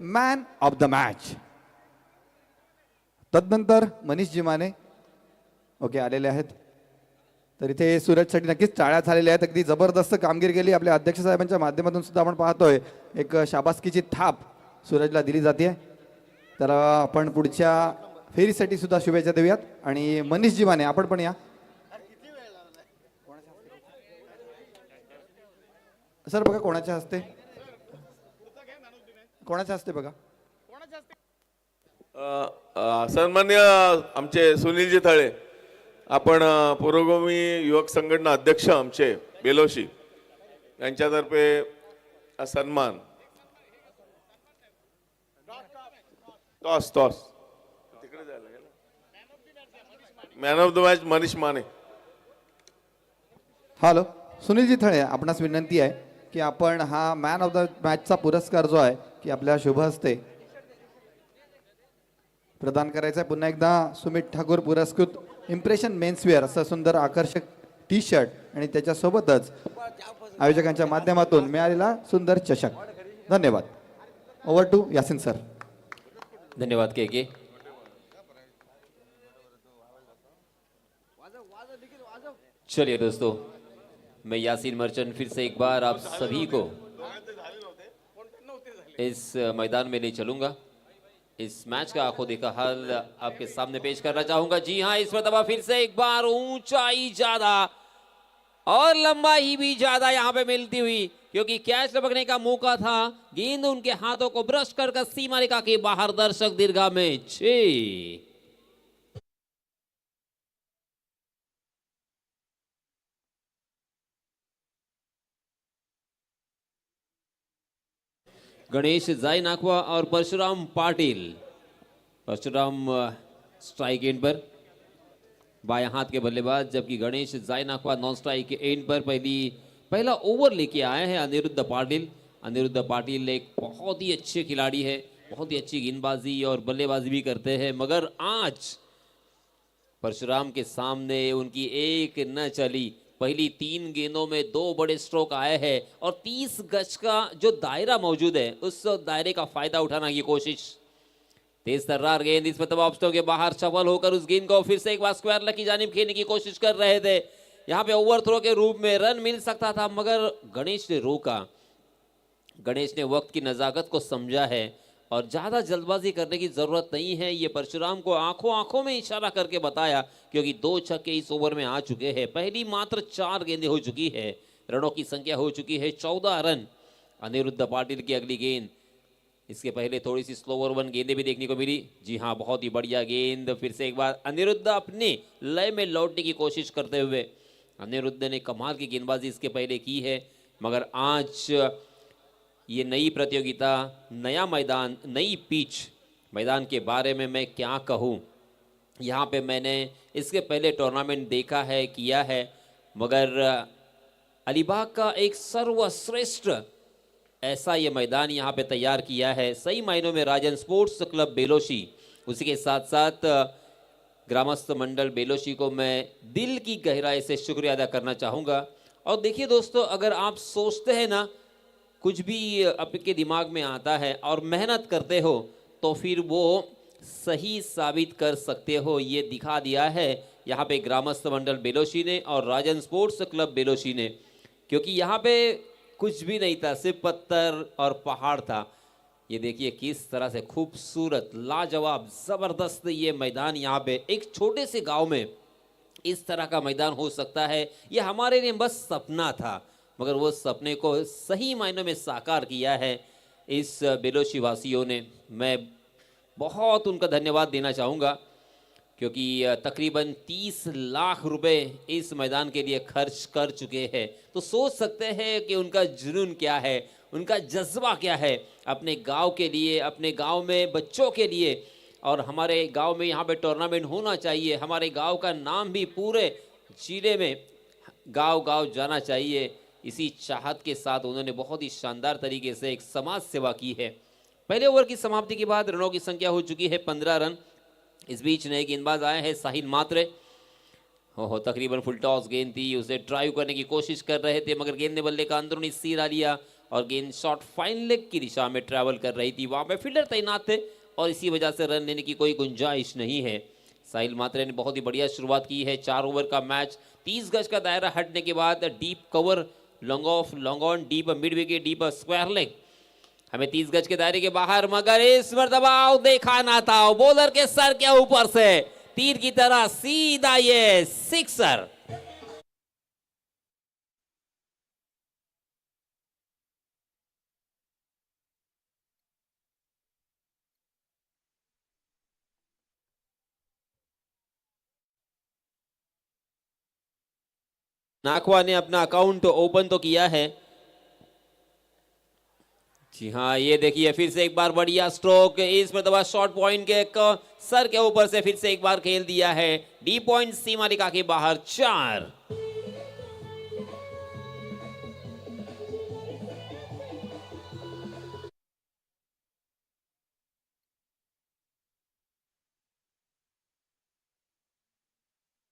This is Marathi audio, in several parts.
Man of the match. तदनंतर मनीष जिमाने ओके आलेले आहेत. तर इथे सूरजसाठी नक्कीच टाळ्या झालेल्या आहेत. अगदी जबरदस्त कामगिरी केली आपल्या अध्यक्ष साहेबांच्या माध्यमातून सुद्धा आपण पाहतोय एक शाबासकीची थाप सूरजला दिली जाते. तर आपण पुढच्या फेरीसाठी सुद्धा शुभेच्छा देऊयात. आणि मनीष जिमाने आपण पण या सर. बघा कोणाच्या हस्ते बघा. सन्मान्य आमचे सुनीलजी थळे, आपण पुरोगामी युवक संघटना अध्यक्ष आमचे बेलोशी यांच्यातर्फे सन्मान टॉस तिकडे जायला man of the match Manish Mane. Hello सुनीलजी थळे, आपणास विनंती आहे की आपण हा मॅन ऑफ द मॅचचा पुरस्कार जो आहे की आपल्या शुभ हस्ते प्रदान करायचा आहे. पुन्हा एकदा सुमित ठाकूर पुरस्कृत इम्प्रेशन मेन्सवेअर असं सुंदर आकर्षक टी शर्ट आणि त्याच्यासोबतच आयोजकांच्या माध्यमातून मिळालेला सुंदर चषक. धन्यवाद. Over to Yasin sir. धन्यवाद के. चलिए दोस्तों, मैं यासीन मर्चेंट फिर से एक बार आप सभी को इस मैदान में ले चलूंगा. इस मैच का आंखों देखा हाल आपके सामने पेश करना चाहूंगा. जी हां, इस मरतबा फिर से एक बार ऊंचाई ज्यादा और लंबाई भी ज्यादा यहां पे मिलती हुई, क्योंकि कैच लपकने का मौका था. गेंद उनके हाथों को ब्रश कर सीमा रेखा के बाहर. दर्शक दीर्घा में 6. गणेश जाई नाखवा और परशुराम पाटिल. परशुराम स्ट्राइक एंड पर बाएं हाथ के बल्लेबाज, जबकि गणेश जाई नाखवा नॉन स्ट्राइक एंड पर पहला ओवर लेके आए हैं अनिरुद्ध पाटिल. अनिरुद्ध पाटिल एक बहुत ही अच्छे खिलाड़ी है, बहुत ही अच्छी गेंदबाजी और बल्लेबाजी भी करते हैं, मगर आज परशुराम के सामने उनकी एक न चली. पहली 3 गेंदों में 2 बड़े स्ट्रोक आए हैं और 30 गज का जो दायरा मौजूद है उस दायरे का फायदा उठाने की कोशिश. तेज तर्रार गेंद इस मतलब ऑप्स्टो के बाहर सफल होकर उस गेंद को फिर से एक बार स्क्वायर लग की जानिब खेलने की कोशिश कर रहे थे. यहां पे ओवर थ्रो के रूप में रन मिल सकता था, मगर गणेश ने रोका. गणेश ने वक्त की नजाकत को समझा है और ज्यादा जल्दबाजी करने की जरूरत नहीं है. ये परशुराम को आंखों में इशारा करके बताया, क्योंकि 2 छक्के इस ओवर में आ चुके हैं. पहली मात्र 4 गेंदें हो चुकी है. रनों की संख्या हो चुकी है 14 रन. अनिरुद्ध पाटिल की अगली गेंद, इसके पहले थोड़ी सी स्लोवर वन गेंदें भी देखने को मिली. जी हाँ, बहुत ही बढ़िया गेंद. फिर से एक बार अनिरुद्ध अपने लय में लौटने की कोशिश करते हुए. अनिरुद्ध ने कमाल की गेंदबाजी इसके पहले की है, मगर आज ये नई प्रतियोगिता, नया मैदान, नई पिच, मैदान के बारे में मैं क्या कहूँ. यहाँ पे मैंने इसके पहले टूर्नामेंट देखा है, किया है, मगर अलीबाग का एक सर्वश्रेष्ठ ऐसा ये मैदान यहाँ पे तैयार किया है. सही मायनों में राजन स्पोर्ट्स क्लब बेलोशी, उसी के साथ साथ ग्रामस्थ मंडल बेलोशी को मैं दिल की गहराई से शुक्रिया अदा करना चाहूँगा. और देखिए दोस्तों, अगर आप सोचते हैं ना, कुछ भी आपके दिमाग में आता है और मेहनत करते हो, तो फिर वो सही साबित कर सकते हो. ये दिखा दिया है यहाँ पे ग्रामस्थ मंडल बेलोशी ने और राजन स्पोर्ट्स क्लब बेलोशी ने, क्योंकि यहाँ पे कुछ भी नहीं था, सिर्फ पत्थर और पहाड़ था. ये देखिए किस तरह से खूबसूरत, लाजवाब, ज़बरदस्त ये मैदान. यहाँ पे एक छोटे से गांव में इस तरह का मैदान हो सकता है, ये हमारे लिए बस सपना था, मगर वो सपने को सही मायनों में साकार किया है इस बेलोशी वासियों ने. मैं बहुत उनका धन्यवाद देना चाहूँगा, क्योंकि तकरीबन 30 लाख रुपए इस मैदान के लिए खर्च कर चुके हैं. तो सोच सकते हैं कि उनका जुनून क्या है, उनका जज्बा क्या है अपने गांव के लिए, अपने गांव में बच्चों के लिए. और हमारे गांव में यहाँ पे टूर्नामेंट होना चाहिए, हमारे गांव का नाम भी पूरे जिले में गांव जाना चाहिए. इसी चाहत के साथ उन्होंने बहुत ही शानदार तरीके से एक समाज सेवा की है. पहले ओवर की समाप्ति के बाद रनों की संख्या हो चुकी है 15 रन. इस बीच नए गेंदबाज आए हैं साहिल मात्रे. तकरीबन फुल टॉस गेंद थी, उसे ड्राइव करने की कोशिश कर रहे थे, मगर गेंद ने बल्ले का अंदरूनी सिरा लिया और गेंद शॉट फाइन लेग की दिशा में ट्रैवल कर रही थी। वहां पे फील्डर तैनात थे और इसी वजह से रन लेने की कोई गुंजाइश नहीं है। साहिल मात्रे ने बहुत ही बढ़िया शुरुआत की है। 4 ओवर का मैच, 30 गज का दायरा हटने के बाद deep cover, long off, long on, deep mid wicket, deep square leg, हमें 30 गज के दायरे के बाहर, मगर इस मरतबा देखा ना था, बॉलर के सर के ऊपर से तीर की तरह सीधा ये सिक्सर। नाखवा ने अपना अकाउंट ओपन तो किया है। जी हाँ, ये देखिए फिर से एक बार बढ़िया स्ट्रोक, इस मरतबा शॉर्ट पॉइंट के सर के ऊपर से फिर से एक बार खेल दिया है। डी पॉइंट सीमा रेखा के बाहर 4।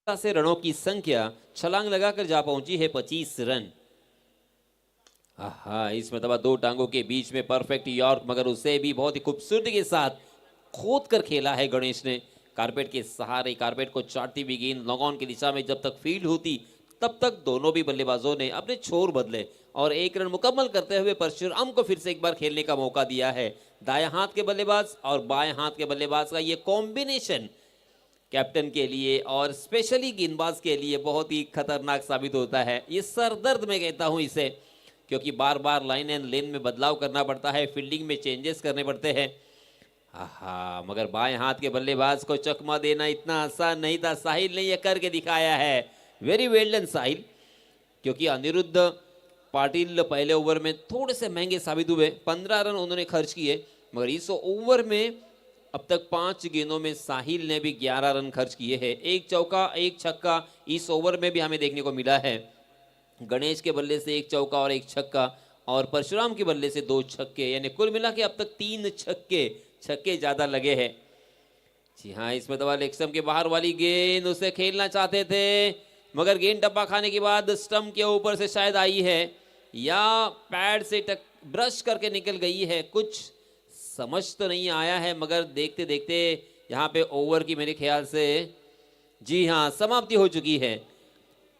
से रनों की संख्या छलांग लगाकर जा पहुंची है 25 रन। हाँ, इस मरतबा 2 टांगों के बीच में परफेक्ट यॉर्क, मगर उसे भी बहुत ही खूबसूरती के साथ खोद कर खेला है गणेश ने। कारपेट के सहारे कारपेट को चाटती हुई गेंद लॉन्ग ऑन की दिशा में जब तक फील्ड होती तब तक दोनों भी बल्लेबाजों ने अपने छोर बदले और 1 रन मुकम्मल करते हुए परशुराम को फिर से एक बार खेलने का मौका दिया है। दाएं हाथ के बल्लेबाज और बाएं हाथ के बल्लेबाज का ये कॉम्बिनेशन कैप्टन के लिए और स्पेशली गेंदबाज के लिए बहुत ही खतरनाक साबित होता है। ये सरदर्द में कहता हूं इसे, क्योंकि बार बार लाइन एंड लेन में बदलाव करना पड़ता है, फील्डिंग में चेंजेस करने पड़ते हैं। आहा, मगर बाएं हाथ के बल्लेबाज को चकमा देना इतना आसान नहीं था। साहिल ने यह करके दिखाया है। वेरी वेल डन साहिल, क्योंकि अनिरुद्ध पाटिल पहले ओवर में थोड़े से महंगे साबित हुए। 15 रन उन्होंने खर्च किए, मगर इस ओवर में अब तक 5 गेंदों में साहिल ने भी 11 रन खर्च किए हैं। 1 चौका 1 छक्का इस ओवर में भी हमें देखने को मिला है। गणेश के बल्ले से 1 चौका और 1 छक्का और परशुराम के बल्ले से 2 छक्के, यानी कुल मिला के अब तक 3 छक्के ज्यादा लगे हैं। जी हाँ, इसमें तो लेग स्टंप के बाहर वाली गेंद उसे खेलना चाहते थे, मगर गेंद टप्पा खाने के बाद स्टंप के ऊपर से शायद आई है या पैड से ब्रश करके निकल गई है, कुछ समझ तो नहीं आया है। मगर देखते देखते यहाँ पे ओवर की मेरे ख्याल से, जी हाँ, समाप्ति हो चुकी है।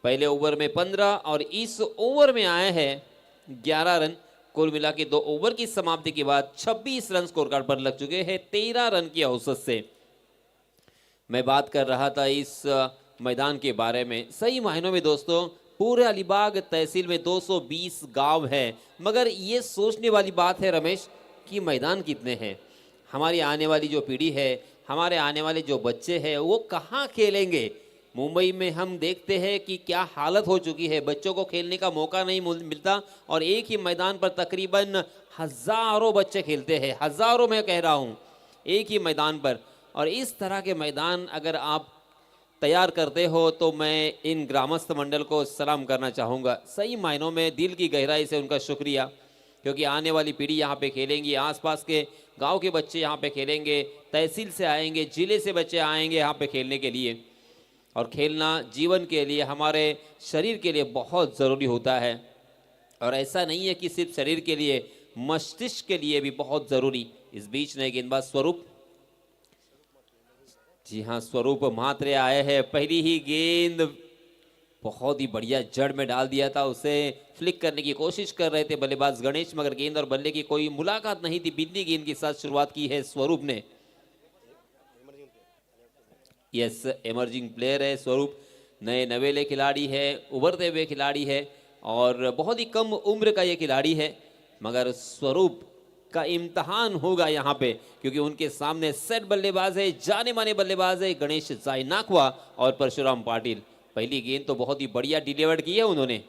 पहले ओवर में 15 और इस ओवर में आए हैं 11 रन। कुल मिला के 2 ओवर की समाप्ति के बाद 26 रन स्कोर कार्ड पर लग चुके हैं 13 रन की औसत से। मैं बात कर रहा था इस मैदान के बारे में। सही मायनों में दोस्तों, पूरे अलीबाग तहसील में 220 गांव है, मगर ये सोचने वाली बात है रमेश कि मैदान कितने हैं। हमारी आने वाली जो पीढ़ी है, हमारे आने वाले जो बच्चे हैं, वो कहाँ खेलेंगे। मुंबई में हम देखते हैं कि क्या हालत हो चुकी है, बच्चों को खेलने का मौका नहीं मिलता और एक ही मैदान पर तकरीबन हजारों बच्चे खेलते हैं। हजारों मैं कह रहा हूँ, एक ही मैदान पर। और इस तरह के मैदान अगर आप तैयार करते हो तो मैं इन ग्रामस्थ मंडल को सलाम करना चाहूँगा। सही मायनों में दिल की गहराई से उनका शुक्रिया, क्योंकि आने वाली पीढ़ी यहाँ पे खेलेंगी, आसपास के गांव के बच्चे यहाँ पे खेलेंगे, तहसील से आएंगे, जिले से बच्चे आएंगे यहाँ पे खेलने के लिए। और खेलना जीवन के लिए, हमारे शरीर के लिए बहुत ज़रूरी होता है। और ऐसा नहीं है कि सिर्फ शरीर के लिए, मस्तिष्क के लिए भी बहुत ज़रूरी। इस बीच नए गेंदबाज स्वरूप, जी हाँ, स्वरूप म्हात्रे आए हैं। पहली ही गेंद बहुत ही बढ़िया जड़ में डाल दिया था, उसे फ्लिक करने की कोशिश कर रहे थे बल्लेबाज गणेश, मगर गेंद और बल्ले की कोई मुलाकात नहीं थी। बिजली गेंद के साथ शुरुआत की है स्वरूप ने। यस, एमर्जिंग प्लेयर है स्वरूप, नए नवेले खिलाड़ी है, उभरते हुए खिलाड़ी है और बहुत ही कम उम्र का ये खिलाड़ी है। मगर स्वरूप का इम्तहान होगा यहाँ पे, क्योंकि उनके सामने सेट बल्लेबाज है, जाने माने बल्लेबाज है गणेश जायनाकवा और परशुराम पाटिल। पहली गेंद तो बहुत ही बढ़िया डिलीवर्ड की है उन्होंने।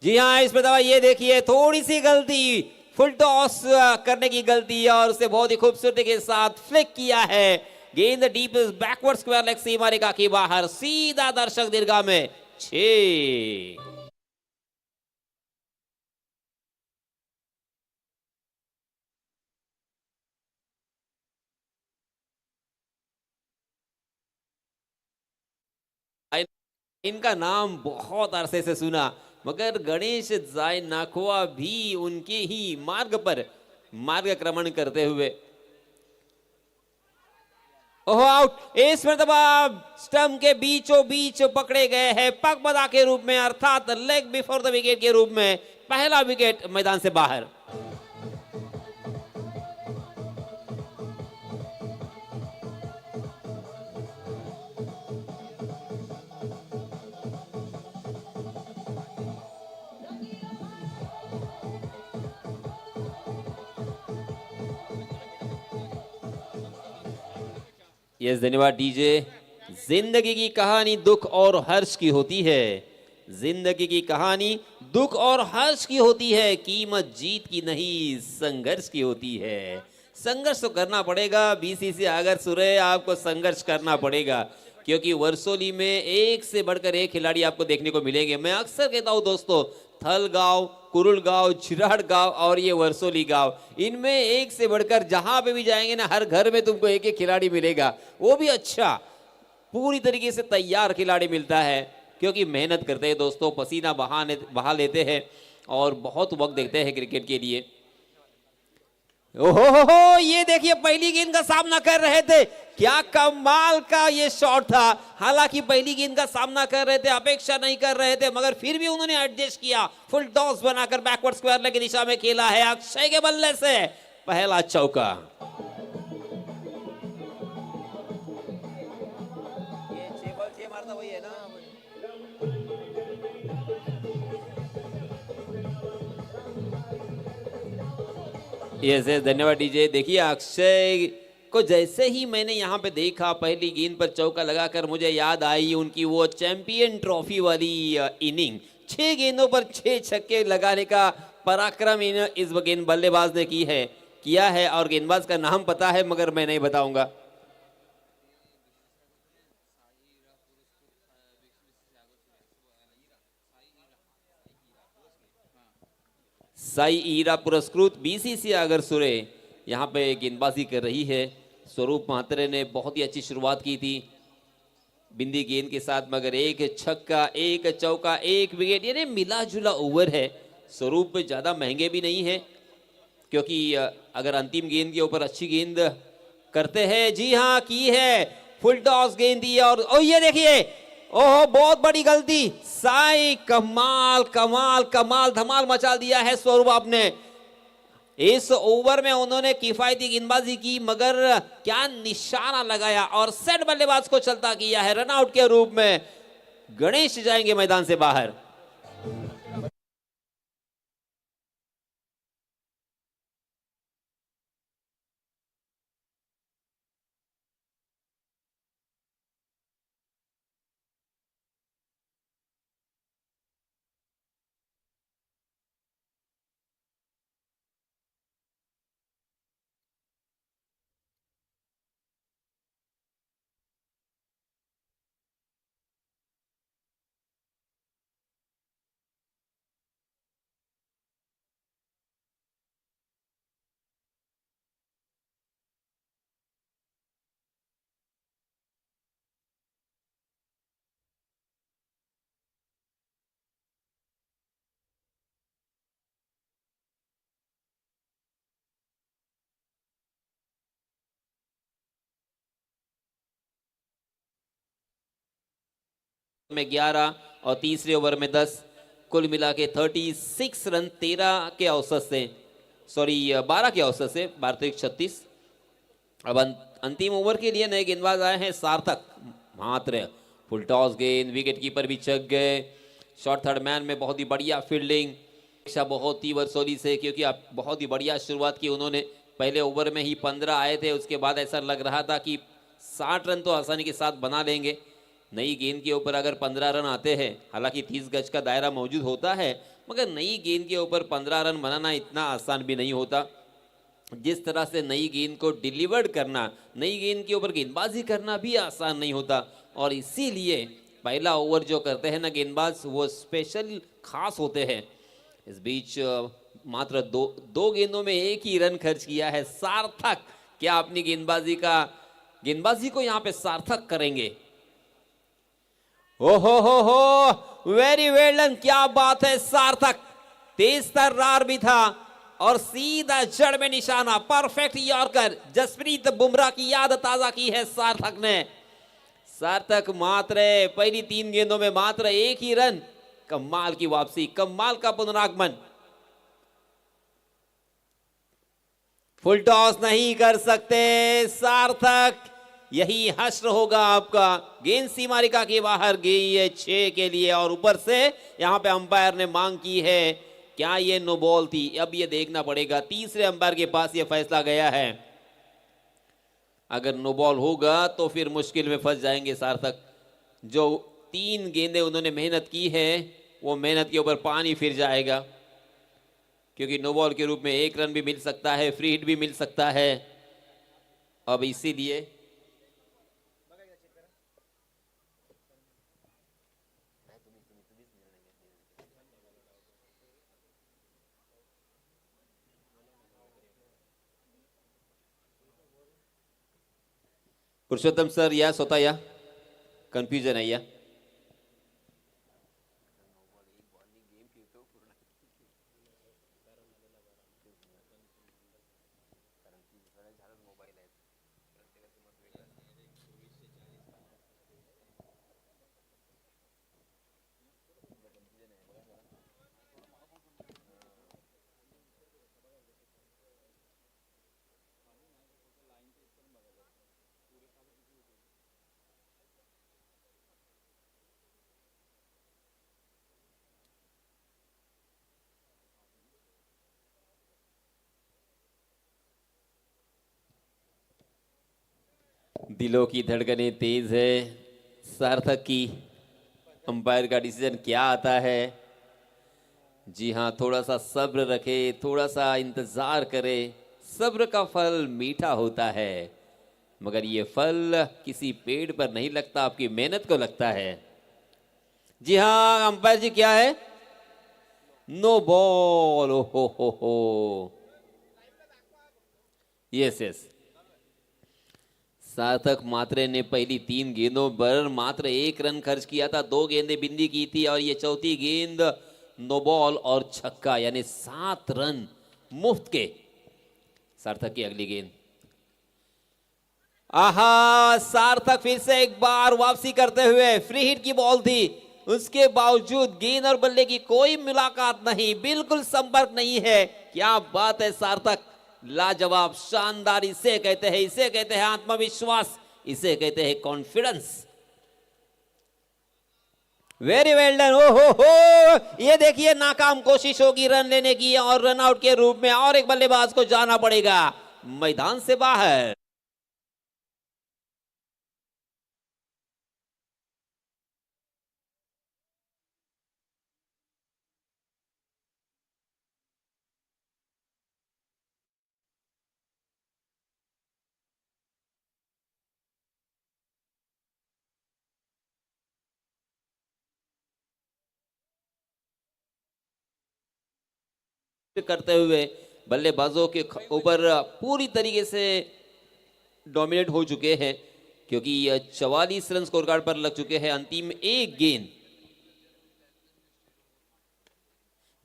जी हाँ, इस पर ये देखिए थोड़ी सी गलती, फुल टॉस करने की गलती और उसे बहुत ही खूबसूरती के साथ फ्लिक किया है। गेंद डीप बैकवर्ड स्क्वायर लेग सीमा रेखा के बाहर, सीधा दर्शक दीर्घा में 6। इनका नाम बहुत अरसे से सुना, मगर गणेश जाय नाखवा भी उनके ही मार्ग पर मार्गक्रमण करते हुए ओह आउट। इस मरतबा स्टंप के बीचों बीच पकड़े गए हैं पगबदा के रूप में, अर्थात लेग बिफोर द विकेट के रूप में। पहला विकेट मैदान से बाहर। यस धन्यवाद डीजे। जिंदगी की कहानी दुख और हर्ष की होती है, जिंदगी की कहानी दुख और हर्ष की होती है, कीमत जीत की नहीं संघर्ष की होती है। संघर्ष तो करना पड़ेगा बीसीसी अगर सुरे, आपको संघर्ष करना पड़ेगा क्योंकि वर्सोली में एक से बढ़कर एक खिलाड़ी आपको देखने को मिलेंगे। मैं अक्सर कहता हूं दोस्तों, थल गांव, कुरुल गांव, चिराड़ गांव और ये वर्सोली गांव, इनमें एक से बढ़कर जहां पे भी जाएंगे ना, हर घर में तुमको एक एक खिलाड़ी मिलेगा, वो भी अच्छा पूरी तरीके से तैयार खिलाड़ी मिलता है क्योंकि मेहनत करते हैं दोस्तों, पसीना बहा लेते हैं और बहुत वक्त देते हैं क्रिकेट के लिए। ओहो ये देखिए पहली गेंद का सामना कर रहे थे, क्या कमाल का ये शॉट था। हालांकि पहली गेंद का सामना कर रहे थे, अपेक्षा नहीं कर रहे थे, मगर फिर भी उन्होंने एडजस्ट किया, फुल टॉस बनाकर बैकवर्ड स्क्वायर लेग की दिशा में खेला है। अक्षय के बल्ले से पहला चौका। यस धन्यवाद डीजे। देखिए अक्षय को जैसे ही मैंने यहाँ पे देखा पहली गेंद पर चौका लगाकर, मुझे याद आई उनकी वो चैंपियन ट्रॉफी वाली इनिंग, 6 गेंदों पर 6 छक्के लगाने का पराक्रम इस गेंद बल्लेबाज ने किया है और गेंदबाज का नाम पता है मगर मैं नहीं बताऊंगा। साई ईरा पुरस्कृत बीसीसी अगर सुरे यहाँ पे गेंदबाजी कर रही है। स्वरूप महात्रे ने बहुत ही अच्छी शुरुआत की थी बिंदी गेंद के साथ, मगर एक छक्का, एक चौका, एक विकेट, यानी मिला जुला ओवर है। स्वरूप ज्यादा महंगे भी नहीं है क्योंकि अगर अंतिम गेंद के ऊपर अच्छी गेंद करते हैं, जी हाँ की है, फुल टॉस गेंद दी और ये देखिए, ओहो बहुत बड़ी गलती, साई कमाल कमाल कमाल धमाल मचा दिया है स्वरूप आपने। इस ओवर में उन्होंने किफायती गेंदबाजी की मगर क्या निशाना लगाया और सेट बल्लेबाज को चलता किया है। रनआउट के रूप में गणेश जाएंगे मैदान से बाहर। में 11 और तीसरे ओवर में 10, कुल मिला के 36 रन 13 के औसत से, सॉरी 12 के औसत से, 12-36। अब अंतिम ओवर के लिए नए गेंदबाज आए हैं सार्थक मात्र। फुल टॉस गेंद, विकेट कीपर भी चक गए, शॉर्ट थर्ड मैन में बहुत ही बढ़िया फील्डिंग, बहुत ही वर्सोली से क्योंकि अब बहुत ही बढ़िया शुरुआत की उन्होंने। पहले ओवर में ही 15 आए थे, उसके बाद ऐसा लग रहा था कि 60 रन तो आसानी के साथ बना लेंगे। नई गेंद के ऊपर अगर 15 रन आते हैं, हालांकि 30 गज का दायरा मौजूद होता है, मगर नई गेंद के ऊपर 15 रन बनाना इतना आसान भी नहीं होता। जिस तरह से नई गेंद को डिलीवर्ड करना, नई गेंद के ऊपर गेंदबाजी करना भी आसान नहीं होता और इसीलिए पहला ओवर जो करते हैं ना गेंदबाज, वो स्पेशल खास होते हैं। इस बीच मात्र दो गेंदों में एक ही रन खर्च किया है सार्थक। क्या अपनी गेंदबाजी को यहाँ पे सार्थक करेंगे? हो वेरी वेल डन, क्या बात है सार्थक, तेज तर्रार भी था और सीधा जड़ में निशाना, परफेक्ट यॉर्कर। जसप्रीत बुमराह की याद ताजा की है सार्थक ने। सार्थक मात्र पहली 3 गेंदों में मात्र 1 ही रन। कमाल की वापसी, कमाल का पुनरागमन। फुल टॉस नहीं कर सकते सार्थक, यही हश्र होगा आपका। गेंद सीमारिका के बाहर गई है 6 के लिए और ऊपर से यहां पे अंपायर ने मांग की है, क्या ये नो बॉल थी? अब ये देखना पड़ेगा, तीसरे अंपायर के पास ये फैसला गया है। अगर नो बॉल होगा तो फिर मुश्किल में फंस जाएंगे सार्थक। जो 3 गेंदें उन्होंने मेहनत की है वो मेहनत के ऊपर पानी फिर जाएगा, क्योंकि नो बॉल के रूप में 1 रन भी मिल सकता है, फ्री हिट भी मिल सकता है। अब इसीलिए पुरुषोत्तम सर या स्वतः या कन्फ्युजन आहे या दिलों की धड़कनें तेज है सार्थक की। अंपायर का डिसीजन क्या आता है? जी हाँ, थोड़ा सा सब्र रखे, थोड़ा सा इंतजार करे। सब्र का फल मीठा होता है, मगर ये फल किसी पेड़ पर नहीं लगता, आपकी मेहनत को लगता है। जी हाँ अंपायर जी, क्या है? No ball. हो यस यस। सार्थक मात्रे ने पहली 3 गेंदों पर मात्र 1 रन खर्च किया था, 2 गेंदें बिंदी की थी और ये चौथी गेंद नो बॉल और छक्का, यानी 7 रन मुफ्त के। सार्थक की अगली गेंद, आहा, सार्थक फिर से एक बार वापसी करते हुए। फ्री हिट की बॉल थी, उसके बावजूद गेंद और बल्ले की कोई मुलाकात नहीं, बिल्कुल संपर्क नहीं है। क्या बात है सार्थक, लाजवाब, शानदार। इसे कहते हैं आत्मविश्वास, इसे कहते हैं कॉन्फिडेंस। वेरी वेल डन। हो ये देखिए, नाकाम कोशिश होगी रन लेने की और रन आउट के रूप में और एक बल्लेबाज को जाना पड़ेगा मैदान से बाहर। करते हुए बल्लेबाजों के ऊपर पूरी तरीके से डोमिनेट हो चुके हैं, क्योंकि 44 रन स्कोर कार्ड पर लग चुके हैं। अंतिम 1 गेंद।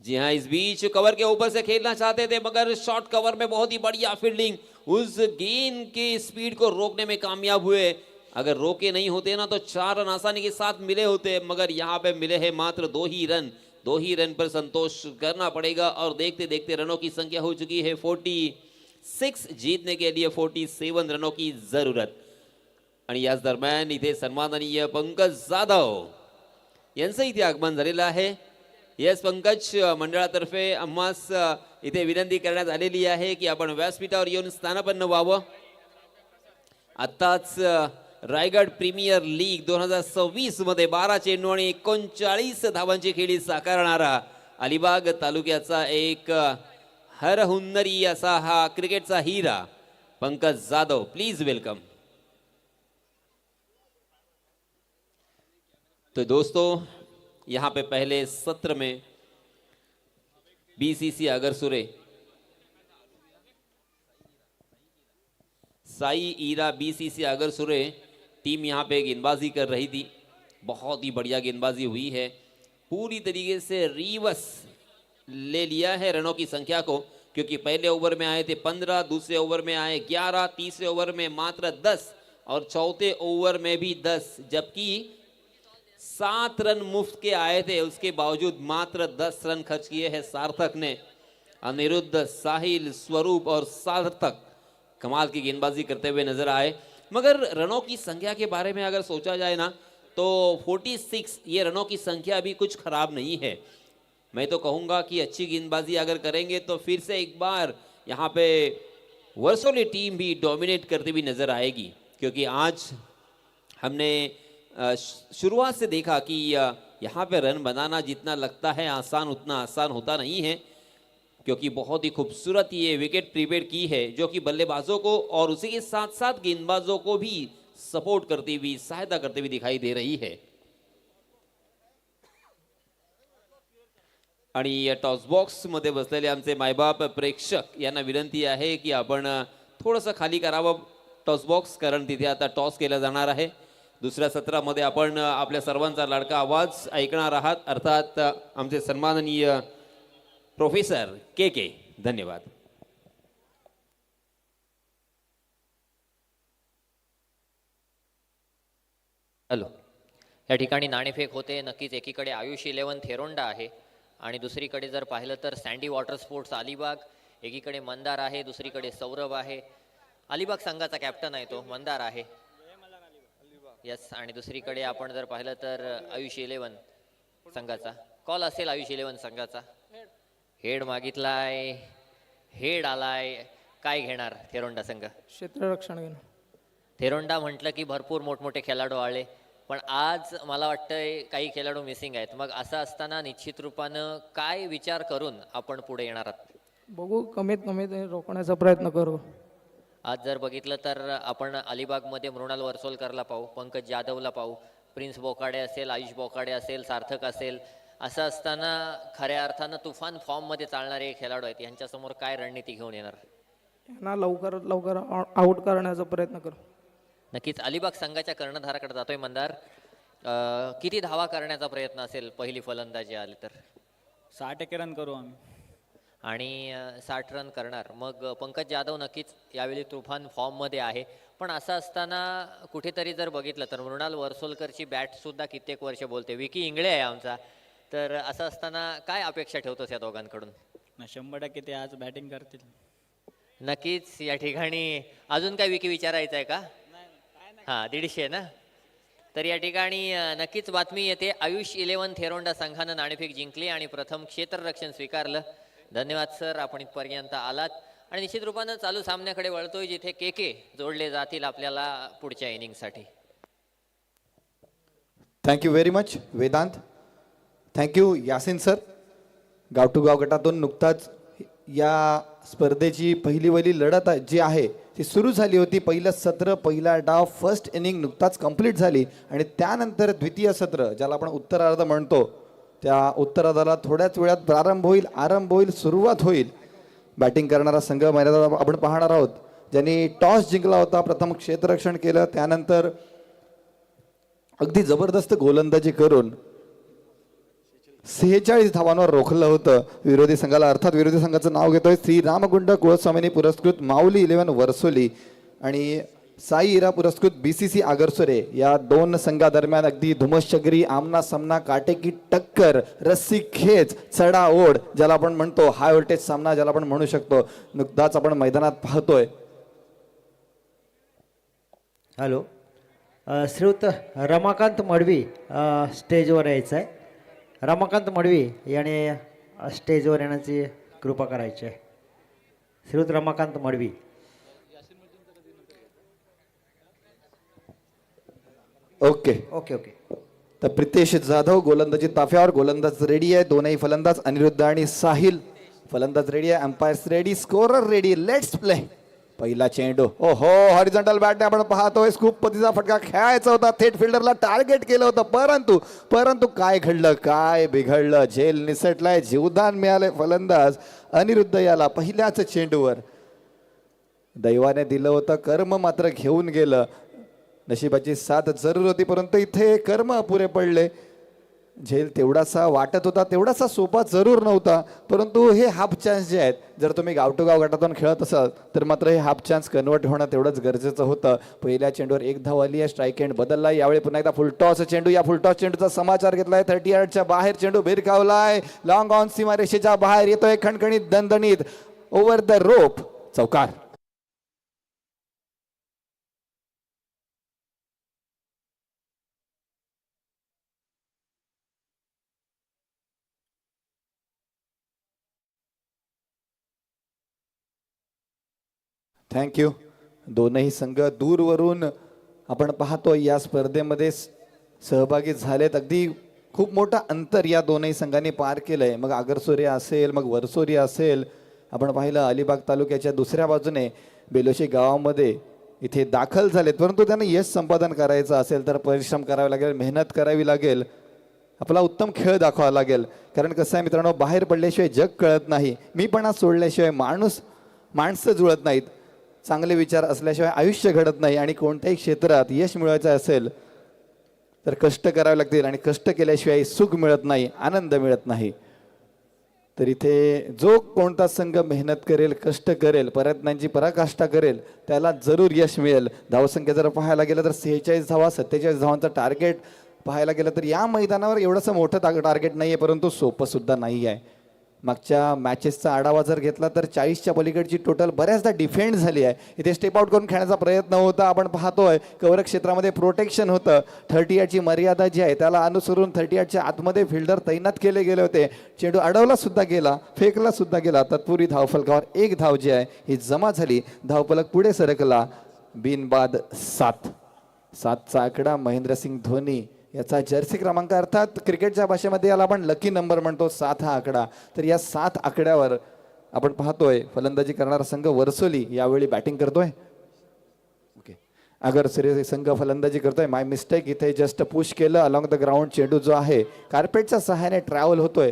जी हाँ, इस बीच कवर के ऊपर से खेलना चाहते थे, मगर शॉर्ट कवर में बहुत ही बढ़िया फील्डिंग, उस गेंद के स्पीड को रोकने में कामयाब हुए। अगर रोके नहीं होते ना तो 4 रन आसानी के साथ मिले होते, मगर यहाँ पे मिले हैं मात्र 2 ही रन। 2 ही रन पर संतोष करना पड़ेगा और देखते देखते रनों की संख्या हो चुकी है 46। जीतने के लिए 47 रनों की जरूरत। आणि याच दरम्यान इथे सन्माननीय पंकज जाधव यांचं इथे आगमन झालेलं आहे। येस पंकज, मंडळातर्फे आम्हास इथे विनंती करण्यात आलेली आहे की आपण व्यासपीठावर येऊन स्थानापन्न व्हावं। आताच रायगड प्रीमियर लीग 2026 मध्ये 12 चेंडू आणि 39 धावांची खेळी साकारणारा अलिबाग तालुक्याचा एक हरहुन्नरी असा हा क्रिकेटचा हीरा पंकज जाधव, प्लीज वेलकम। तो दोस्तों, यहां पे पहले सत्र में BCC Agarsure, Sai Ira BCC Agarsure team यहां पे गेंदबाजी कर रही थी। बहुत ही बढ़िया गेंदबाजी हुई है, पूरी तरीके से रिवर्स ले लिया है रनों की संख्या को, क्योंकि पहले ओवर में आए थे 15, दूसरे ओवर में आए 11, तीसरे ओवर में मात्र 10 और चौथे ओवर में भी 10, जबकि 7 रन मुफ्त के आए थे, उसके बावजूद मात्र 10 रन खर्च किए हैं सार्थक ने। अनिरुद्ध, साहिल, स्वरूप और सार्थक कमाल की गेंदबाजी करते हुए नजर आए। मगर रनों की संख्या के बारे में अगर सोचा जाए ना, तो 46 ये रनों की संख्या भी कुछ खराब नहीं है। मैं तो कहूँगा कि अच्छी गेंदबाजी अगर करेंगे तो फिर से एक बार यहाँ पे वर्सोली टीम भी डोमिनेट करती हुई नजर आएगी, क्योंकि आज हमने शुरुआत से देखा कि यहाँ पे रन बनाना जितना लगता है आसान, उतना आसान होता नहीं है, क्योंकि बहुत ही खूबसूरत ये विकेट प्रीपेड की है, जो कि बल्लेबाजों को और उसी के साथ साथ गेंदबाजों को भी सपोर्ट करती हुई, सहायता करती हुई दिखाई दे रही है। आणि टॉस बॉक्स मध्ये बसलेले आमचे मायबाप प्रेक्षक यांना विनंती आहे की आपण थोडंसं खाली करावं टॉस बॉक्स, कारण तिथे आता टॉस केला जाणार आहे। दुसऱ्या सत्रामध्ये आपण आपल्या सर्वांचा लाडका आवाज ऐकणार आहात, अर्थात आमचे सन्माननीय प्रोफेसर के। धन्यवाद। हॅलो, या ठिकाणी नाणेफेक होते। नक्कीच एकीकडे आयुष 11 थेरोंडा आहे आणि दुसरीकडे जर पाहिलं तर सँडी वॉटर स्पोर्ट्स अलिबाग, एकीकडे मंदार आहे, दुसरीकडे सौरभ आहे। अलिबाग संघाचा कॅप्टन आहे तो मंदार आहे, यस। आणि दुसरीकडे आपण जर पाहिलं तर आयुष 11 संघाचा कॉल असेल, आयुष 11 संघाचा हेड मागितलाय, हेड आलाय, काय घेणार थेरोंडा संघ? क्षेत्ररक्षण घेणं। थेरोंडा म्हटलं की भरपूर मोठमोठे खेळाडू आले, पण आज मला वाटतंय काही खेळाडू मिसिंग आहेत। मग असं असताना निश्चित रूपानं काय विचार करून आपण पुढे येणार आहात? बघू, कमीत कमी ते रोखण्याचा प्रयत्न करू। आज जर बघितलं तर आपण अलिबागमध्ये मृणाल वर्सोलकरला पाहू, पंकज जाधवला पाहू, प्रिन्स बोकाडे असेल, आयुष बोकाडे असेल, सार्थक असेल। असं असताना खऱ्या अर्थानं तुफान फॉर्ममध्ये चालणारे खेळाडू आहेत, यांच्यासमोर काय रणनीती घेऊन येणार? यांना लवकरात लवकर आउट करण्याचा प्रयत्न करू। नक्कीच अलिबाग संघाच्या कर्णधाराकडे जातोय मंदार। किती धावा करण्याचा प्रयत्न असेल पहिली फलंदाजी आली तर? 60 रन करू आम्ही आणि 60 रन करणार। मग पंकज जाधव नक्कीच यावेळी तुफान फॉर्ममध्ये आहे, पण असं असताना कुठेतरी जर बघितलं तर मृणाल वर्सोलकरची बॅटसुद्धा कित्येक वर्ष बोलते, विकी इंगळे आहे आमचा। तर असं असताना काय अपेक्षा ठेवतोस या दोघांकडून? 100% ते आज बॅटिंग करतील। नक्कीच या ठिकाणी अजून काय विकी विचारायचं आहे का? हां, 150 ना? तर या ठिकाणी नक्कीच बातमी येते, आयुष 11 थेरोंडा संघानं नाणेफेक जिंकली आणि प्रथम क्षेत्ररक्षण स्वीकारलं। धन्यवाद सर, आपण इथपर्यंत आलात आणि निश्चित रूपानं चालू सामन्याकडे वळतोय, जिथे के जोडले जातील आपल्याला पुढच्या इनिंगसाठी। Thank you very much Vedant, thank you Yasin sir. गाव टू गाव गटातून नुकताच या स्पर्धेची पहिली लढत जी आहे ती सुरू झाली होती। पहिलं सत्र, पहिला डाव, फर्स्ट इनिंग नुकताच कंप्लीट झाली आणि त्यानंतर द्वितीय सत्र, ज्याला आपण उत्तरार्ध म्हणतो, त्या उत्तरार्धाला थोड्याच वेळात प्रारंभ होईल, आरंभ होईल, सुरुवात होईल। बॅटिंग करणारा संघ मैदानात आपण पाहणार आहोत, ज्यांनी टॉस जिंकला होता, प्रथम क्षेत्ररक्षण केलं, त्यानंतर अगदी जबरदस्त गोलंदाजी करून 46 धावांवर रोखलं होतं विरोधी संघाला। अर्थात विरोधी संघाचं नाव घेतोय श्री रामकुंड कुळस्वामीनी पुरस्कृत माऊली 11 वर्सोली आणि साई इरा पुरस्कृत BCC आगरसोरे, या दोन संघादरम्यान अगदी धुमश्चक्री, आमना सामना, काटेकी टक्कर, रस्सी खेच, चढा ओढ, ज्याला आपण म्हणतो हाय व्होल्टेज सामना ज्याला आपण म्हणू शकतो, नुकताच आपण मैदानात पाहतोय। हॅलो, श्रीयुत रमाकांत मडवी स्टेजवर यायचं आहे। रमाकांत मडवी याने स्टेजवर येण्याची कृपा करायची आहे। श्रीयुत Ramakant Madavi. Okay okay okay. तर प्रितेश जाधव गोलंदाजी ताफ्यावर, गोलंदाज रेडी आहे, दोनही फलंदाज अनिरुद्ध आणि साहिल फलंदाज रेडी आहे, umpires ready, scorer ready, let's play. पहिला चेंडू, ओहो, हॉरिझॉन्टल बॅटने आपण पाहतोय, स्कूप पतीचा फटका खेळायचा होता, थेट फिल्डरला टार्गेट केलं होतं, परंतु काय घडलं, काय बिघडलं, झेल निसटलाय, जीवदान मिळालंय फलंदाज अनिरुद्ध याला पहिल्याच चेंडूवर। दैवाने दिलं होतं, कर्म मात्र घेऊन गेलं। नशिबाची साथ जरूर होती, परंतु इथे कर्म अपुरे पडले. झेल तेवढासा वाटत होता, तेवढासा सोपा जरूर नव्हता, परंतु हे हाफ चान्स जे आहेत, जर तुम्ही गाव टू गाव गटातून खेळत असाल तर मात्र हे हाफ चान्स कन्वर्ट होणं तेवढंच गरजेचं होतं. पहिल्या चेंडूवर एक धाव आली आहे, स्ट्राईक एंड बदलला. यावेळी पुन्हा एकदा फुलटॉस चेंडू, या फुलटॉस चेंडूचा समाचार घेतलाय. 30 यार्डच्या बाहेर चेंडू भिरकावलाय, लॉंग ऑन सीमारेषेच्या बाहेर येतोय, खणखणीत दणदणीत ओव्हर द रोप, चौकार. थँक्यू. दोनही संघ दूरवरून आपण पाहतो या स्पर्धेमध्ये सहभागी झालेत. अगदी खूप मोठं अंतर या दोनही संघांनी पार केलंय. मग आगरसोरिया असेल, मग वरसोरिया असेल. आपण पाहिलं अलिबाग तालुक्याच्या दुसऱ्या बाजूने बेलोशी गावामध्ये इथे दाखल झालेत, परंतु त्यांना यश संपादन करायचं असेल तर परिश्रम करावे लागेल, मेहनत करावी लागेल, आपला उत्तम खेळ दाखवावा लागेल. कारण कसं आहे मित्रांनो, बाहेर पडल्याशिवाय जग कळत नाही, मीपणा सोडल्याशिवाय माणसं जुळत नाहीत, चांगले विचार असल्याशिवाय आयुष्य घडत नाही. आणि कोणत्याही क्षेत्रात यश मिळवायचं असेल तर कष्ट करावे लागतील, आणि कष्ट केल्याशिवाय सुख मिळत नाही, आनंद मिळत नाही. तर इथे जो कोणता संघ मेहनत करेल, कष्ट करेल, प्रयत्नांची पराकाष्ठा करेल, त्याला जरूर यश मिळेल. धावसंख्या जर पाहायला गेलं तर 46 धावा, 47 धावांचं टार्गेट पाहायला गेलं तर या मैदानावर एवढंसं मोठं टार्गेट नाही आहे, परंतु सोपं सुद्धा नाही आहे. मागच्या मॅचेसचा आढावा जर घेतला तर 40च्या पलीकडची टोटल बऱ्याचदा डिफेंड झाली आहे. इथे स्टेप आउट करून खेळण्याचा प्रयत्न होता. आपण पाहतोय कव्हर क्षेत्रामध्ये प्रोटेक्शन होतं. 30 याची मर्यादा जी आहे त्याला अनुसरून 30 याच्या आतमध्ये फिल्डर तैनात केले गेले होते. चेंडू अडवला सुद्धा गेला, फेकला सुद्धा गेला. तत्पूर्वी धावफलकावर एक धाव जी आहे ही जमा झाली. धावफलक पुढे सरकला. बिनबाद 7चा आकडा महेंद्रसिंग धोनी याचा जर्सी क्रमांक, अर्थात क्रिकेटच्या भाषेमध्ये याला आपण लकी नंबर म्हणतो, 7 हा आकडा. तर या 7 आकड्यावर आपण पाहतोय फलंदाजी करणारा संघ वरसोली यावेळी बॅटिंग करतोय. ओके, अगर सूर्य संघ फलंदाजी करतोय. माय मिस्टेक, इथे जस्ट पुश केलं अलॉंग द ग्राउंड. चेंडू जो आहे कार्पेटच्या सहाय्याने ट्रॅव्हल होतोय.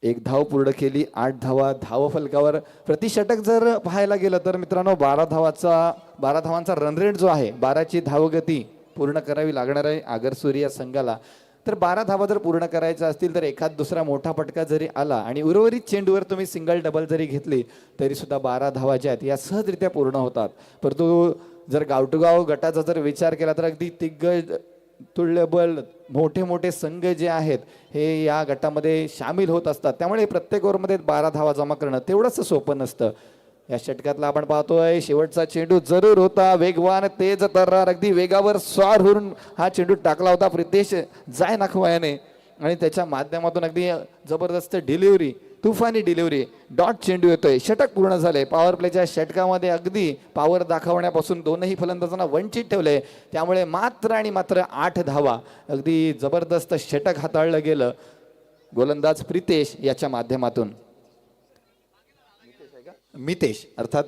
एक धाव पूर्ण केली, 8 धावा धावफलकावर. प्रतिषटक जर पाहायला गेलं तर मित्रांनो 12 धावांचा रन रेट जो आहे, 12ची धावगती पूर्ण करावी लागणार आहे आगरसूर्या संघाला. तर 12 धावा जर पूर्ण करायच्या असतील तर एखाद दुसरा मोठा फटका जरी आला आणि उर्वरित चेंडूवर तुम्ही सिंगल डबल जरी घेतली तरी सुद्धा 12 धावा ज्या आहेत या सहजरित्या पूर्ण होतात. परंतु जर गाव टू गाव गटाचा जर विचार केला तर अगदी दिग्गज तुल्यबळ मोठे मोठे संघ जे आहेत हे या गटामध्ये सामील होत असतात. त्यामुळे प्रत्येक ओव्हरमध्ये 12 धावा जमा करणं तेवढंच सोपं नसतं. या षटकातला आपण पाहतोय शेवटचा चेंडू जरूर होता, वेगवान तेज तर्रार, अगदी वेगावर स्वार होऊन हा चेंडू टाकला होता प्रितेश जायनाखवायाने. आणि त्याच्या माध्यमातून अगदी जबरदस्त डिलिव्हरी, तुफानी डिलिव्हरी, डॉट चेंडू येतोय. षटक पूर्ण झाले. पॉवर प्लेच्या षटकामध्ये अगदी पॉवर दाखवण्यापासून दोनही फलंदाजांना वंचित ठेवले. त्यामुळे मात्र आणि मात्र 8 धावा, अगदी जबरदस्त षटक हाताळलं गेलं गोलंदाज प्रितेश याच्या माध्यमातून. मितेश अर्थात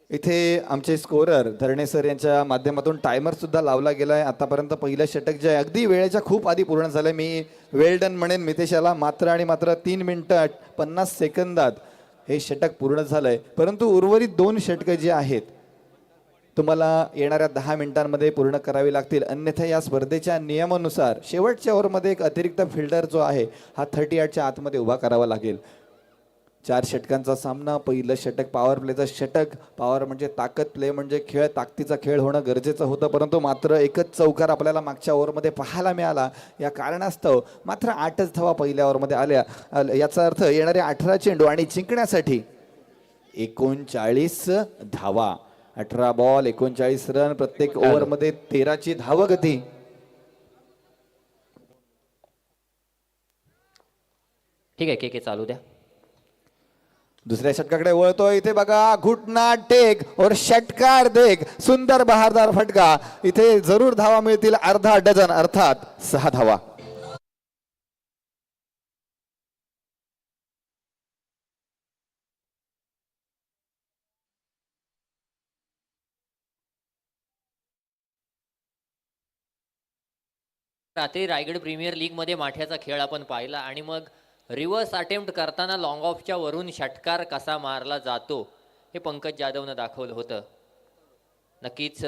इथे आमचे स्कोरर धरणे सर यांच्या माध्यमातून टायमर सुद्धा लावला गेलाय. आतापर्यंत पहिलं षटक जे आहे अगदी वेळेच्या खूप आधी पूर्ण झालंय. मी वेल डन म्हणेन मितेशाला. मात्र आणि मात्र 3 मिनिटं 50 सेकंदात हे षटक पूर्ण झालंय. परंतु उर्वरित 2 षटकं जी आहेत तुम्हाला येणाऱ्या 10 मिनिटांमध्ये पूर्ण करावी लागतील. अन्यथा या स्पर्धेच्या नियमानुसार शेवटच्या ओव्हरमध्ये एक अतिरिक्त फिल्डर जो आहे हा 30 यार्डच्या आतमध्ये उभा करावा लागेल. 4 षटकांचा सामना. पहिलं षटक पॉवर प्लेचं षटक. पॉवर म्हणजे ताकद, प्ले म्हणजे खेळ, ताकदीचा खेळ होणं गरजेचं होतं. परंतु मात्र एकच चौकार आपल्याला मागच्या ओव्हरमध्ये पाहायला मिळाला. या कारणास्तव मात्र 8च धावा पहिल्या ओव्हरमध्ये आल्या. याचा अर्थ येणारे 18 चेंडू आणि जिंकण्यासाठी 39 धावा. 18 बॉल 39 रन, प्रत्येक ओव्हरमध्ये 13ची धावगती. ठीक आहे, के चालू द्या. दुसऱ्या षटकाकडे वळतोय. इथे बघा, घुटना टेक और षटकार देख, सुंदर बहारदार फटका. इथे जरूर धावा मिळतील, अर्धा डझन अर्थात 6 धावा. रात्री रायगड प्रीमियर लीग मध्ये माठ्याचा खेळ आपण पाहिला आणि मग रिव्हर्स अटेम्प्ट करताना लॉंग ऑफच्या वरून षटकार कसा मारला जातो हे पंकज जाधवनं दाखवलं होतं. नक्कीच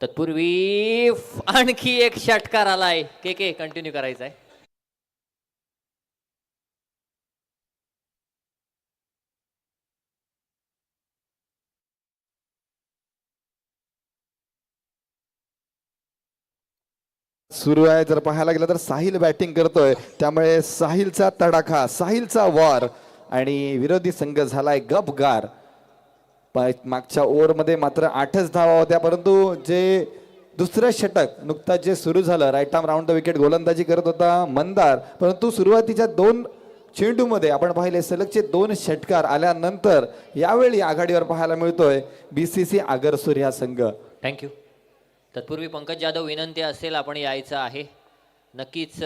तत्पूर्वी आणखी एक षटकार आलाय. के कंटिन्यू करायचा आहे. सुरू आहे. जर पाहायला गेलं तर साहिल बॅटिंग करतोय, त्यामुळे साहिलचा तडाखा, साहिलचा वॉर आणि विरोधी संघ झालाय गपगार. मागच्या ओव्हरमध्ये मात्र 8च धावा होत्या, परंतु जे दुसरं षटक नुकताच जे सुरू झालं, right arm round the wicket गोलंदाजी करत होता मंदार, परंतु सुरुवातीच्या 2 चेंडूमध्ये आपण पाहिले सलगचे 2 षटकार आल्यानंतर यावेळी आघाडीवर पाहायला मिळतोय BCC आगरसूर हा संघ. थँक्यू. तत्पूर्वी पंकज जाधव, विनंती असेल आपण यायचं आहे. नक्कीच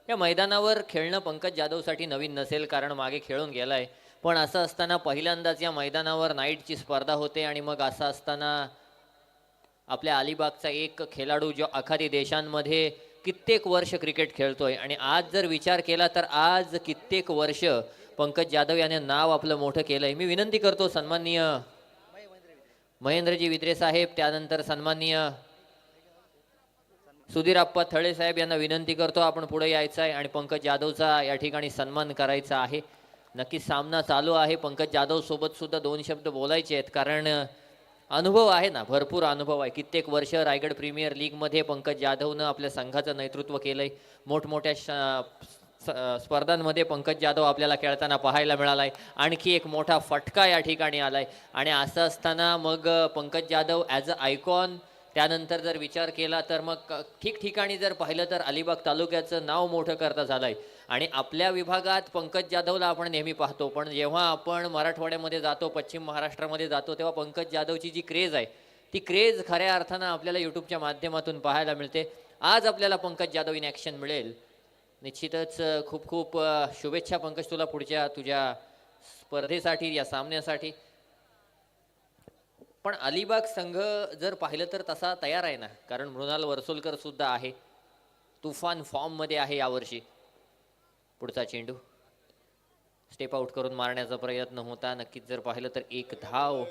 या मैदानावर खेळणं पंकज जाधवसाठी नवीन नसेल, कारण मागे खेळून गेलाय. पण असं असताना पहिल्यांदाच या मैदानावर नाईटची स्पर्धा होते आणि मग असं असताना आपल्या अलिबागचा एक खेळाडू जो आखाती देशांमध्ये कित्येक वर्ष क्रिकेट खेळतोय आणि आज जर विचार केला तर आज कित्येक वर्ष पंकज जाधव याने नाव आपलं मोठं केलंय. मी विनंती करतो सन्माननीय महेंद्रजी विद्रे साहेब, त्यानंतर सन्माननीय सुधीरप्पा थळे साहेब यांना विनंती करतो आपण पुढे यायचं आहे आणि पंकज जाधवचा या ठिकाणी सन्मान करायचा आहे. नक्कीच सामना चालू आहे. पंकज जाधव सोबत सुद्धा 2 शब्द बोलायचे आहेत, कारण अनुभव आहे ना, भरपूर अनुभव आहे. कित्येक वर्ष रायगड प्रीमियर लीगमध्ये पंकज जाधवनं आपल्या संघाचं नेतृत्व केलंय. मोठमोठ्या स्पर्धांमध्ये पंकज जाधव आपल्याला खेळताना पाहायला मिळालाय. आणखी एक मोठा फटका या ठिकाणी आलाय आणि असं असताना मग Pankaj Jadhav as a icon, त्यानंतर जर विचार केला तर मग ठिकठिकाणी जर पाहिलं तर अलिबाग तालुक्याचं नाव मोठं करता झालंय. आणि आपल्या विभागात पंकज जाधवला आपण नेहमी पाहतो, पण जेव्हा आपण मराठवाड्यामध्ये जातो, पश्चिम महाराष्ट्रामध्ये जातो, तेव्हा पंकज जाधवची जी क्रेज आहे ती क्रेज खऱ्या अर्थानं आपल्याला यूट्यूबच्या माध्यमातून पाहायला मिळते. आज आपल्याला पंकज जाधव इन ॲक्शन मिळेल. निश्चितच खूप खूप शुभेच्छा पंकज तुला पुढच्या तुझ्या स्पर्धेसाठी, या सामन्यासाठी. पण अलिबाग संघ जर पाहिलं तर तसा तयार आहे ना, कारण मृणाल वर्सोलकर सुद्धा आहे, तुफान फॉर्ममध्ये आहे यावर्षी. पुढचा चेंडू स्टेप आउट करून मारण्याचा प्रयत्न होता. नक्कीच जर पाहिलं तर 1 धाव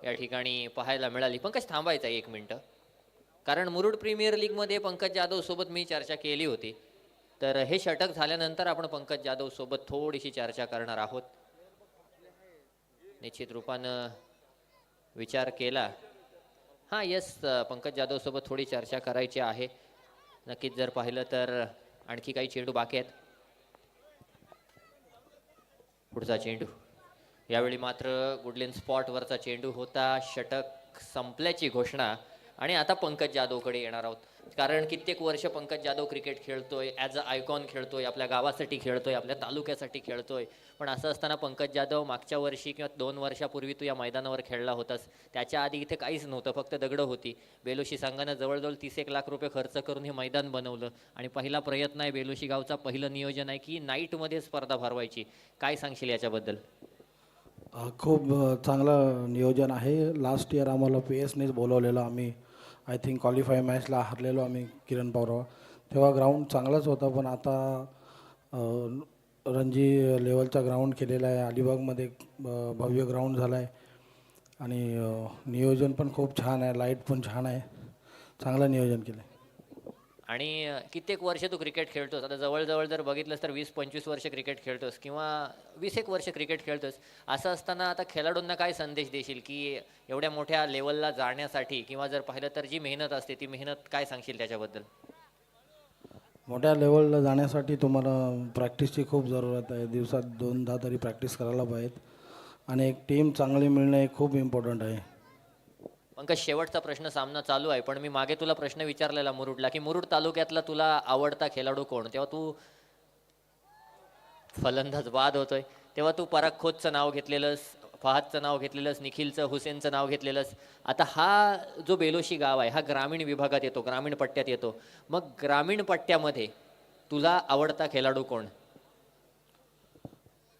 या ठिकाणी पाहायला मिळाली. पंकज थांबायचा 1 मिनिट, कारण मुरुड प्रीमियर लीगमध्ये पंकज जाधव सोबत मी चर्चा केली होती, तर हे षटक झाल्यानंतर आपण पंकज जाधव सोबत थोडीशी चर्चा करणार आहोत. निश्चित रूपानं विचार केला, हां येस, पंकज जाधव सोबत थोडी चर्चा करायची आहे. नक्कीच जर पाहिलं तर आणखी काही चेंडू बाकी आहेत. पुढचा चेंडू यावेळी मात्र गुडलेन स्पॉटवरचा चेंडू होता. षटक संपल्याची घोषणा आणि आता पंकज जाधवकडे येणार आहोत, कारण कित्येक वर्ष पंकज जाधव क्रिकेट खेळतोय, ॲज अ आयकॉन खेळतोय, आपल्या गावासाठी खेळतोय, आपल्या तालुक्यासाठी खेळतोय. पण असं असताना पंकज जाधव मागच्या वर्षी किंवा 2 वर्षापूर्वी तू या मैदानावर खेळला होतास, त्याच्या आधी इथे काहीच नव्हतं, फक्त दगडं होती. बेलोशी संघानं जवळजवळ 30 लाख रुपये खर्च करून हे मैदान बनवलं आणि पहिला प्रयत्न आहे बेलोशी गावचा, पहिलं नियोजन आहे की नाईटमध्ये स्पर्धा भरवायची. काय सांगशील याच्याबद्दल? खूप चांगलं नियोजन आहे. लास्ट इयर आम्हाला PS नेच बोलवलेलं, आम्ही आय थिंक क्वालिफाय मॅचला हरलेलो आम्ही किरण पवारवर. तेव्हा ग्राउंड चांगलाच होता, पण आता रणजी लेवलचा ग्राउंड केलेला आहे. अलिबागमध्ये भव्य ग्राउंड झाला आहे आणि नियोजन पण खूप छान आहे, लाईट पण छान आहे, चांगलं नियोजन केलं आहे. आणि कित्येक वर्ष तू क्रिकेट खेळतोस, आता जवळजवळ जर बघितलंस तर 20-25 वर्ष क्रिकेट खेळतोस किंवा 20 वर्ष क्रिकेट खेळतोस. असं असताना आता खेळाडूंना काय संदेश देशील की एवढ्या मोठ्या लेवलला जाण्यासाठी, किंवा जर पाहिलं तर जी मेहनत असते ती मेहनत काय सांगशील त्याच्याबद्दल? मोठ्या लेवलला जाण्यासाठी तुम्हाला प्रॅक्टिसची खूप जरूरत आहे. दिवसात 2-10 तरी प्रॅक्टिस करायला पाहिजेत आणि एक टीम चांगली मिळणे खूप इम्पॉर्टंट आहे. पंकज, शेवटचा प्रश्न, सामना चालू आहे, पण मी मागे तुला प्रश्न विचारलेला मुरुडला की मुरुड तालुक्यातला तुला आवडता खेळाडू कोण, तेव्हा तू फलंदाज बाद होतोय, तेव्हा तू पराग खोतचं नाव घेतलेलंस, फहादचं नाव घेतलेलंस, निखिलचं, हुसेनचं नाव घेतलेलंस. आता हा जो बेलोशी गाव आहे हा ग्रामीण विभागात येतो, ग्रामीण पट्ट्यात येतो. मग ग्रामीण पट्ट्यामध्ये तुला आवडता खेळाडू कोण?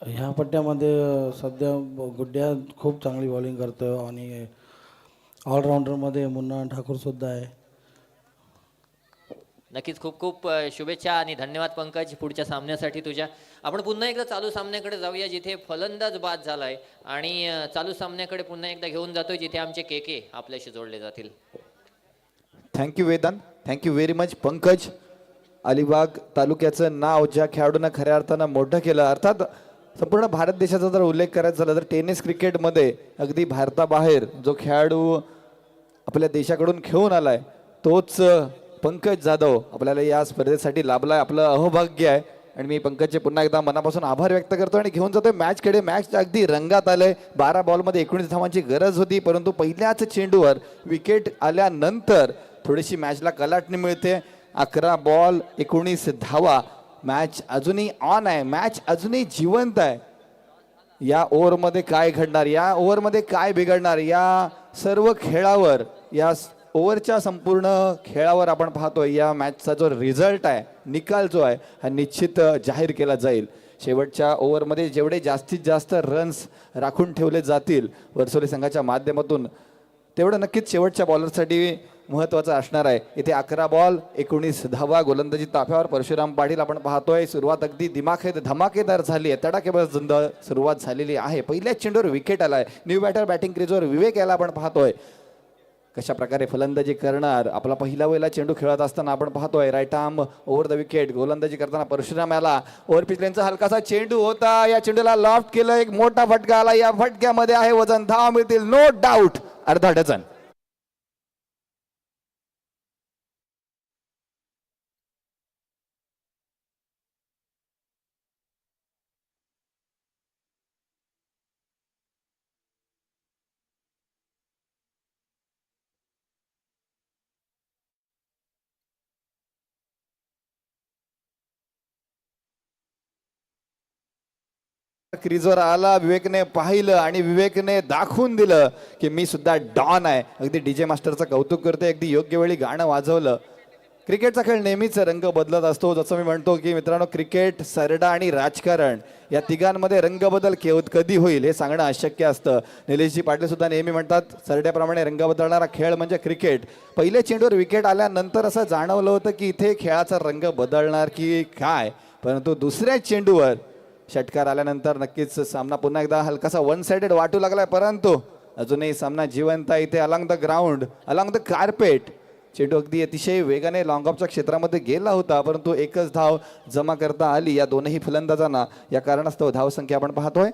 ह्या पट्ट्यामध्ये सध्या गुड्ड्या खूप चांगली बॉलिंग करतो आणि ऑलराऊंडरमध्ये मुन्ना ठाकूरसुद्धा आहे. नक्कीच खूप खूप शुभेच्छा आणि धन्यवाद पंकज पुढच्या सामन्यासाठी तुझ्या. आपण पुन्हा एकदा चालू सामन्याकडे जाऊया जिथे फलंदाज बाद झालाय आणि चालू सामन्याकडे पुन्हा एकदा घेऊन जातोय जिथे आमचे के आपल्याशी जोडले जातील. Thank you Vedant, thank you very much Pankaj. Alibag तालुक्याचं नाव ज्या खेळाडूंना खऱ्या अर्थानं मोठं केलं, अर्थात संपूर्ण भारत देशाचा जर उल्लेख करायचा झाला तर टेनिस क्रिकेटमध्ये अगदी भारताबाहेर जो खेळाडू आपल्या देशाकडून खेळून आलाय तोच पंकज जाधव आपल्याला या स्पर्धेसाठी लाभलाय. आपलं अहोभाग्य आहे आणि मी पंकजचे पुन्हा एकदा मनापासून आभार व्यक्त करतो आणि घेऊन जातोय मॅचकडे. मॅच अगदी रंगात आलंय. 12 बॉलमध्ये 19 धावांची गरज होती, परंतु पहिल्याच चेंडूवर विकेट आल्यानंतर थोडीशी मॅचला कलाटणी मिळते. 11 बॉल 19 धावा. मॅच अजूनही ऑन आहे, मॅच अजूनही जिवंत आहे. या ओव्हरमध्ये काय घडणार, या ओव्हरमध्ये काय बिघडणार, या सर्व खेळावर, या ओव्हरच्या संपूर्ण खेळावर आपण पाहतोय या मॅचचा जो रिझल्ट आहे, निकाल जो आहे हा निश्चित जाहीर केला जाईल. शेवटच्या ओव्हरमध्ये जेवढे जास्तीत जास्त रन्स राखून ठेवले जातील वर्सोली संघाच्या माध्यमातून तेवढं नक्कीच शेवटच्या बॉलरसाठी महत्त्वाचं असणार आहे. इथे 11 बॉल 19 धावा. गोलंदाजी ताफ्यावर परशुराम पाटील आपण पाहतोय. सुरुवात अगदी धमाकेदार झाली आहे, तडाखेबाज सुरुवात झालेली आहे. पहिल्याच चेंडूवर विकेट आलाय. न्यू बॅटर बॅटिंग क्रीजवर विवेक याला आपण पाहतोय कशा प्रकारे फलंदाजी करणार. आपला पहिला वेळेला चेंडू खेळत असताना आपण पाहतोय right arm over the wicket. गोलंदाजी करताना परशुराम याला ओव्हर पिचलेनचा हलकासा चेंडू होता, या चेंडूला लॉफ्ट केलं, एक मोठा फटका आला. या फटक्यामध्ये आहे वजन, धावा मिळतील नो डाऊट अर्धा डझन. क्रीजवर आला, विवेकने पाहिलं आणि विवेकने दाखवून दिलं की मी सुद्धा डॉन आहे. अगदी डीजे मास्टरचं कौतुक करते, अगदी योग्य वेळी गाणं वाजवलं. क्रिकेटचा खेळ नेहमीच रंग बदलत असतो. जसं मी म्हणतो की मित्रांनो, क्रिकेट, सरडा आणि राजकारण या तिघांमध्ये रंगबदल कधी होईल हे सांगणं अशक्य असतं. निलेशजी पाटील सुद्धा नेहमी म्हणतात सरड्याप्रमाणे रंग बदलणारा खेळ म्हणजे क्रिकेट. पहिल्या चेंडूवर विकेट आल्यानंतर असं जाणवलं होतं की इथे खेळाचा रंग बदलणार की काय, परंतु दुसऱ्या चेंडूवर षटकार आल्यानंतर नक्कीच सामना पुन्हा एकदा हलकासा वन साइडेड वाटू लागलाय, परंतु अजूनही सामना जिवंत आहे. इथे along the ground, along the carpet चेंडू अगदी अतिशय वेगाने लॉंग ऑफच्या क्षेत्रामध्ये गेला होता, परंतु एकच धाव जमा करता आली या दोनही फलंदाजांना. या कारणास्तव धावसंख्या आपण पाहतोय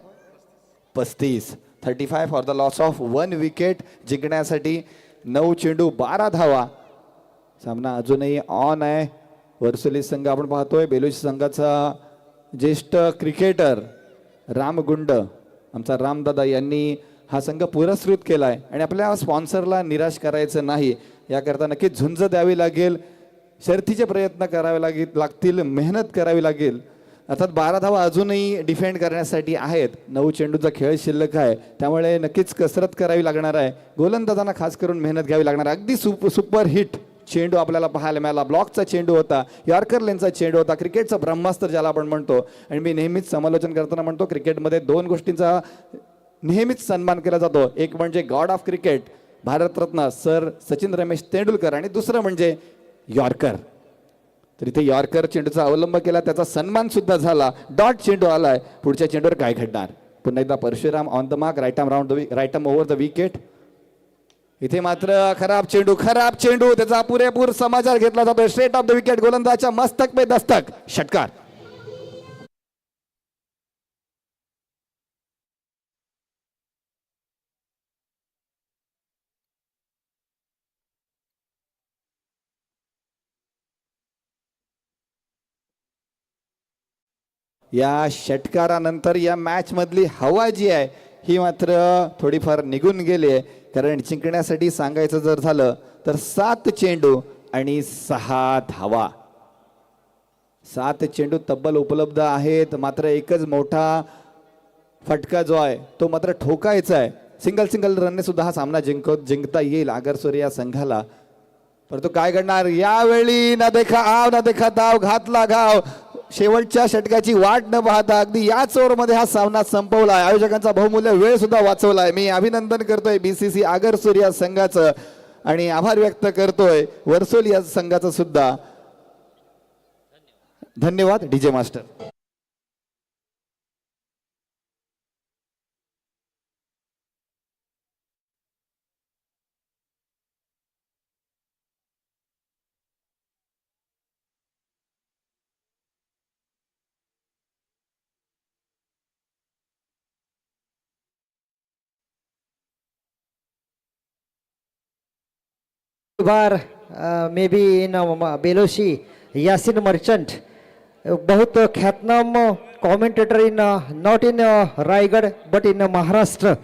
35 for the loss of 1 wicket. जिंकण्यासाठी 9 चेंडू 12 धावा. सामना अजूनही ऑन आहे. वर्सोली संघ आपण पाहतोय बेलूच संघाचा ज्येष्ठ क्रिकेटर रामगुंड आमचा रामदादा यांनी हा संघ पुरस्कृत केला आहे आणि आपल्या स्पॉन्सरला निराश करायचं नाही याकरता नक्कीच झुंज द्यावी लागेल, शर्थीचे प्रयत्न करावे लागतील, मेहनत करावी लागेल. अर्थात 12 धावा अजूनही डिफेंड करण्यासाठी आहेत. 9 चेंडूचा खेळ शिल्लक आहे, त्यामुळे नक्कीच कसरत करावी लागणार आहे. गोलंदाजांना खास करून मेहनत घ्यावी लागणार आहे. अगदी सुपर हिट चेंडू आपल्याला पाहायला मिळाला. ब्लॉकचा चेंडू होता, यॉर्कर लेनचा चेंडू होता, क्रिकेटचा ब्रह्मास्त्र ज्याला आपण म्हणतो. आणि मी नेहमीच समालोचन करताना म्हणतो क्रिकेटमध्ये 2 गोष्टींचा नेहमीच सन्मान केला जातो. एक म्हणजे God of cricket Bharat Ratna sir Sachin Ramesh Tendulkar आणि दुसरं म्हणजे यॉर्कर. तर इथे यॉर्कर चेंडूचा अवलंब केला, त्याचा सन्मान सुद्धा झाला. डॉट चेंडू आलाय. पुढच्या चेंडूवर काय घडणार. पुन्हा एकदा Parshuram on the mark, right arm over the wicket. इथे मात्र खराब चेंडू त्याचा पुरेपूर समाचार घेतला जातो. स्ट्रेट ऑफ द विकेट, गोलंदाजाच्या मस्तक पे दस्तक, षटकार. या षटकारानंतर या मॅच मधली हवा जी आहे ही मात्र थोडीफार निघून गेली आहे, कारण जिंकण्यासाठी सांगायचं जर झालं तर 7 चेंडू आणि 6 धावा. 7 चेंडू तब्बल उपलब्ध आहेत, मात्र एकच मोठा फटका जो आहे तो मात्र ठोकायचा आहे. सिंगल रनने सुद्धा हा सामना जिंकता येईल आगरसोरी या संघाला. परंतु काय घडणार यावेळी, न देखा दाव घातला घाव. शेवटच्या षटकाची वाट न पाहता अगदी याच ओव्हरमध्ये हा सामना संपवलाय. आयोजकांचा बहुमूल्य वेळ सुद्धा वाचवलाय. मी अभिनंदन करतोय BCC आगरसोरी या संघाचं आणि आभार व्यक्त करतोय वर्सोली या संघाचं सुद्धा. धन्यवाद डीजे मास्टर. बार may be in Beloshi Yasin Merchant बहुत ख्यातनाम commentator in not in Raigad but in Maharashtra.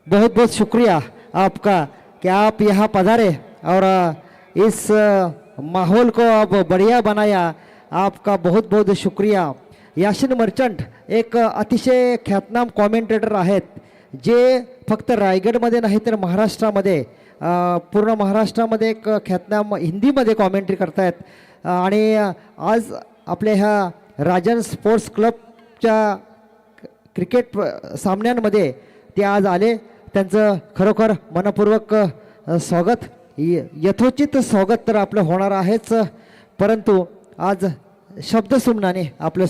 बहुत बहुत शुक्रिया आपका कि आप यहाँ पधारे और इस माहौल को आप बढ़िया बनाया. आपका बहुत बहुत शुक्रिया. यासिन मर्चंट एक अतिशय ख्यातनाम कॉमेंटेटर आहेत जे फक्त रायगडमध्ये नाही तर महाराष्ट्रामध्ये पूर्ण महाराष्ट्रामध्ये एक ख्यातनाम हिंदीमध्ये कॉमेंट्री करतायत. आणि आज आपल्या ह्या राजन स्पोर्ट्स क्लबच्या क्रिकेट सामन्यांमध्ये ते आज आले. त्यांचं खरोखर मनपूर्वक स्वागत. यथोचित स्वागत तर आपलं होणार आहेच, परंतु आज शब्दसुमनाने आपलं